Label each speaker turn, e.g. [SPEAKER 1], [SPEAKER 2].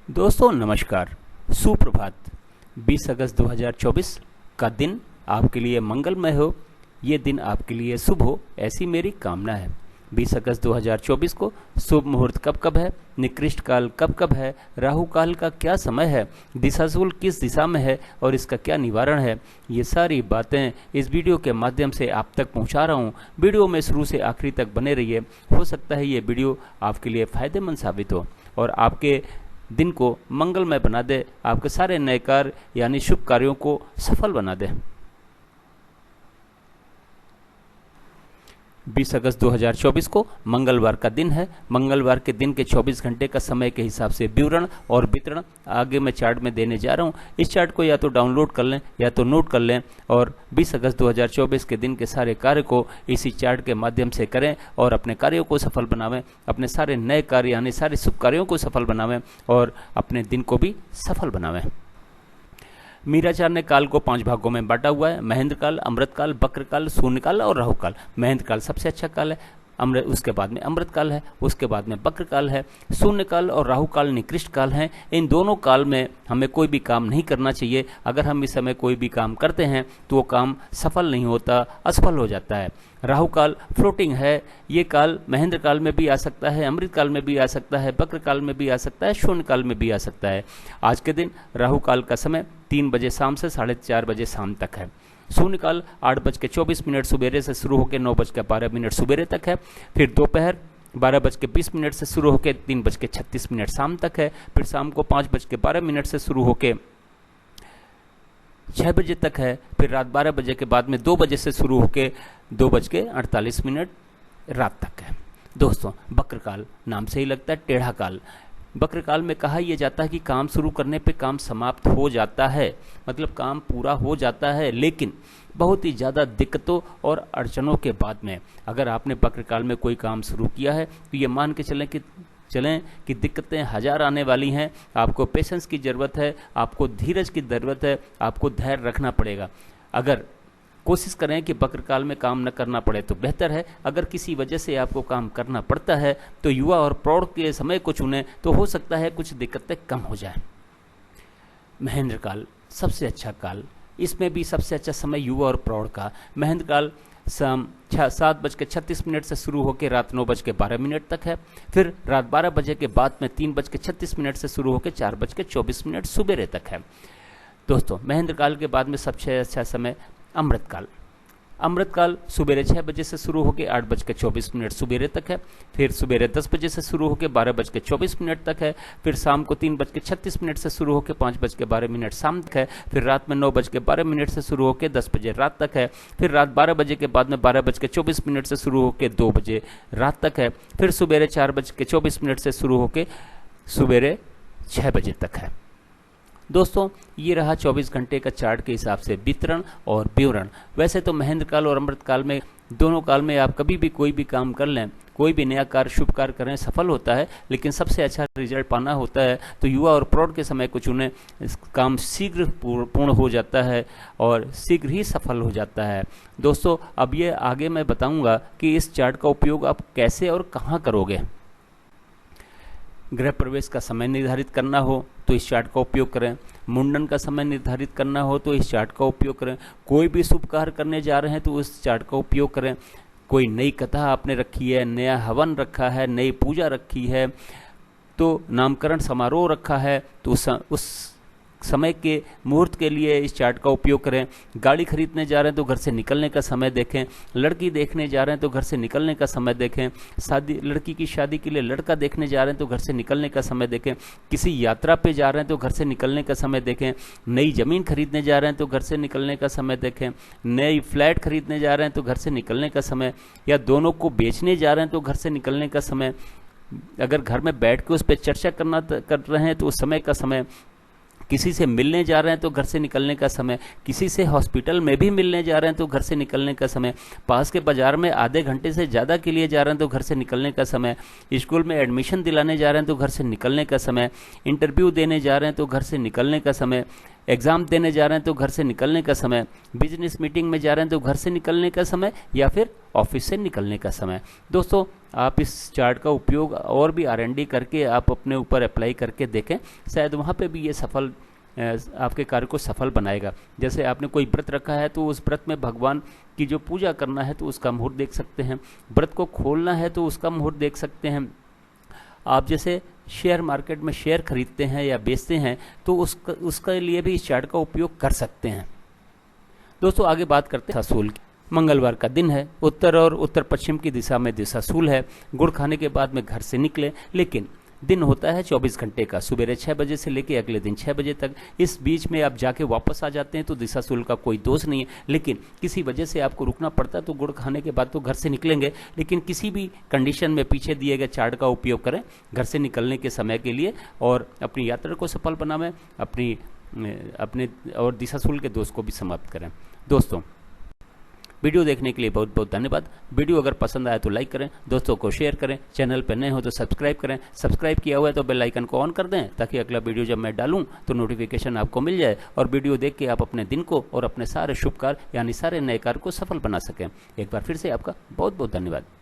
[SPEAKER 1] दोस्तों नमस्कार, सुप्रभात। 20 अगस्त 2024 का दिन आपके लिए मंगलमय हो, ये दिन आपके लिए शुभ हो, ऐसी मेरी कामना है। 20 अगस्त 2024 को शुभ मुहूर्त कब कब है, निकृष्ट काल कब कब है, राहु काल का क्या समय है, दिशाशूल किस दिशा में है और इसका क्या निवारण है, ये सारी बातें इस वीडियो के माध्यम से आप तक पहुंचा रहा हूं। वीडियो में शुरू से आखिरी तक बने रहिए। हो सकता है ये वीडियो आपके लिए फ़ायदेमंद साबित हो और आपके दिन को मंगलमय बना दे, आपके सारे नए कार्य यानी शुभ कार्यों को सफल बना दे। 20 अगस्त 2024 को मंगलवार का दिन है। मंगलवार के दिन के 24 घंटे का समय के हिसाब से विवरण और वितरण आगे मैं चार्ट में देने जा रहा हूं। इस चार्ट को या तो डाउनलोड कर लें या तो नोट कर लें और 20 अगस्त 2024 के दिन के सारे कार्य को इसी चार्ट के माध्यम से करें और अपने कार्यों को सफल बनावें, अपने सारे नए कार्य यानी सारे शुभ कार्यों को सफल बनावें और अपने दिन को भी सफल बनावें। मीराचार ने काल को 5 भागों में बांटा हुआ है। महेंद्र काल, अमृत काल, बक्र काल, शून्य काल और राहु काल। महेंद्र काल सबसे अच्छा काल है, उसके बाद में अमृत काल है, उसके बाद में बक्र काल है, शून्य काल और राहु काल निकृष्ट काल हैं। इन दोनों काल में हमें कोई भी काम नहीं करना चाहिए। अगर हम इस समय कोई भी काम करते हैं तो वो काम सफल नहीं होता, असफल हो जाता है। राहु काल फ्लोटिंग है। ये काल महेंद्र काल में भी आ सकता है, अमृत काल में भी आ सकता है, बक्र काल में भी आ सकता है, शून्य काल में भी आ सकता है। आज के दिन राहु काल का समय 3 बजे शाम से 4:30 बजे शाम तक है। शून्य काल 8:24 सुबेरे से शुरू होकर 9:12 सुबेरे तक है। फिर दोपहर 12:20 से शुरू होकर 3:36 शाम तक है। फिर शाम को 5:12 से शुरू होकर 6 बजे तक है। फिर रात 12 बजे के बाद में 2 बजे से शुरू होकर 2:48 रात तक है। दोस्तों बक्र काल नाम से ही लगता है टेढ़ा काल। बक्र काल में कहा यह जाता है कि काम शुरू करने पे काम समाप्त हो जाता है, मतलब काम पूरा हो जाता है, लेकिन बहुत ही ज़्यादा दिक्कतों और अड़चनों के बाद में अगर आपने बक्र काल में कोई काम शुरू किया है तो ये मान के चलें कि दिक्कतें हजार आने वाली हैं। आपको पेशेंस की ज़रूरत है, आपको धीरज की ज़रूरत है, आपको धैर्य रखना पड़ेगा। अगर कोशिश करें कि बक्र काल में काम न करना पड़े तो बेहतर है। अगर किसी वजह से आपको काम करना पड़ता है तो युवा और प्रौढ़ के समय को चुनें, तो हो सकता है कुछ दिक्कतें कम हो जाएं। महेंद्र काल सबसे अच्छा काल, इसमें भी सबसे अच्छा समय युवा और प्रौढ़ का। महेंद्र काल शाम 7:36 से शुरू होकर रात 9:12 तक है। फिर रात 12 बजे के बाद में 3:36 से शुरू होकर 4:24 सुबेरे तक है। दोस्तों महेंद्र काल के बाद में सबसे अच्छा समय अमृत काल। अमृत काल सुबेरे 6 बजे से शुरू होकर 8:24 सुबेरे तक है। फिर सुबेरे 10 बजे से शुरू होकर 12:24 तक है। फिर शाम को 3:36 से शुरू होकर 5:12 शाम तक है। फिर रात में 9:12 से शुरू होकर 10 बजे रात तक है। फिर रात 12 बजे के बाद में 12:24 से शुरू होकर 2 बजे रात तक है। फिर सुबेरे 4:24 से शुरू होकर सुबेरे 6 बजे तक है। दोस्तों ये रहा 24 घंटे का चार्ट के हिसाब से वितरण और विवरण। वैसे तो महेंद्र काल और अमृत काल में, दोनों काल में आप कभी भी कोई भी काम कर लें, कोई भी नया कार्य शुभ कार्य करें, सफल होता है, लेकिन सबसे अच्छा रिजल्ट पाना होता है तो युवा और प्रौढ़ के समय को चुनें। इस काम शीघ्र पूर्ण हो जाता है और शीघ्र ही सफल हो जाता है। दोस्तों अब ये आगे मैं बताऊंगा कि इस चार्ट का उपयोग आप कैसे और कहाँ करोगे। गृह प्रवेश का समय निर्धारित करना हो तो इस चार्ट का उपयोग करें। मुंडन का समय निर्धारित करना हो तो इस चार्ट का उपयोग करें। कोई भी शुभ कार्य करने जा रहे हैं तो उस चार्ट का उपयोग करें। कोई नई कथा आपने रखी है, नया हवन रखा है, नई पूजा रखी है, तो नामकरण समारोह रखा है तो उस समय के मुहूर्त के लिए इस चार्ट का उपयोग करें। गाड़ी खरीदने जा रहे हैं तो घर से निकलने का समय देखें। लड़की देखने जा रहे हैं तो घर से निकलने का समय देखें। लड़की की शादी के लिए लड़का देखने जा रहे हैं तो घर से निकलने का समय देखें। किसी यात्रा पे जा रहे हैं तो घर से निकलने का समय देखें। नई ज़मीन खरीदने जा रहे हैं तो घर से निकलने का समय देखें। नई फ्लैट खरीदने जा रहे हैं तो घर से निकलने का समय, या दोनों को बेचने जा रहे हैं तो घर से निकलने का समय। अगर घर में बैठ के उस पर चर्चा कर रहे हैं तो उस समय का समय। किसी से मिलने जा रहे हैं तो घर से निकलने का समय। किसी से हॉस्पिटल में भी मिलने जा रहे हैं तो घर से निकलने का समय। पास के बाजार में आधे घंटे से ज़्यादा के लिए जा रहे हैं तो घर से निकलने का समय। स्कूल में एडमिशन दिलाने जा रहे हैं तो घर से निकलने का समय। इंटरव्यू देने जा रहे हैं तो घर से निकलने का समय। एग्ज़ाम देने जा रहे हैं तो घर से निकलने का समय, बिजनेस मीटिंग में जा रहे हैं तो घर से निकलने का समय, या फिर ऑफिस से निकलने का समय। दोस्तों आप इस चार्ट का उपयोग और भी R&D करके आप अपने ऊपर अप्लाई करके देखें, शायद वहाँ पे भी ये सफल आपके कार्य को सफल बनाएगा। जैसे आपने कोई व्रत रखा है तो उस व्रत में भगवान की जो पूजा करना है तो उसका मुहूर्त देख सकते हैं, व्रत को खोलना है तो उसका मुहूर्त देख सकते हैं। आप जैसे शेयर मार्केट में शेयर खरीदते हैं या बेचते हैं तो उसके लिए भी इस चार्ट का उपयोग कर सकते हैं। दोस्तों आगे बात करते हैं दिशाशूल की। मंगलवार का दिन है, उत्तर और उत्तर पश्चिम की दिशा में दिशाशूल है। गुड़ खाने के बाद में घर से निकले, लेकिन दिन होता है 24 घंटे का, सुबह 6 बजे से लेकर अगले दिन 6 बजे तक। इस बीच में आप जाके वापस आ जाते हैं तो दिशाशूल का कोई दोष नहीं है, लेकिन किसी वजह से आपको रुकना पड़ता है तो गुड़ खाने के बाद तो घर से निकलेंगे, लेकिन किसी भी कंडीशन में पीछे दिए गए चार्ट का उपयोग करें घर से निकलने के समय के लिए और अपनी यात्रा को सफल बनावें, अपने और दिशाशूल के दोष को भी समाप्त करें। दोस्तों वीडियो देखने के लिए बहुत बहुत धन्यवाद। वीडियो अगर पसंद आया तो लाइक करें, दोस्तों को शेयर करें, चैनल पर नए हो तो सब्सक्राइब करें, सब्सक्राइब किया हुआ है तो बेल आइकन को ऑन कर दें ताकि अगला वीडियो जब मैं डालूं तो नोटिफिकेशन आपको मिल जाए और वीडियो देख के आप अपने दिन को और अपने सारे शुभ कार्य यानी सारे नए कार्य को सफल बना सकें। एक बार फिर से आपका बहुत बहुत धन्यवाद।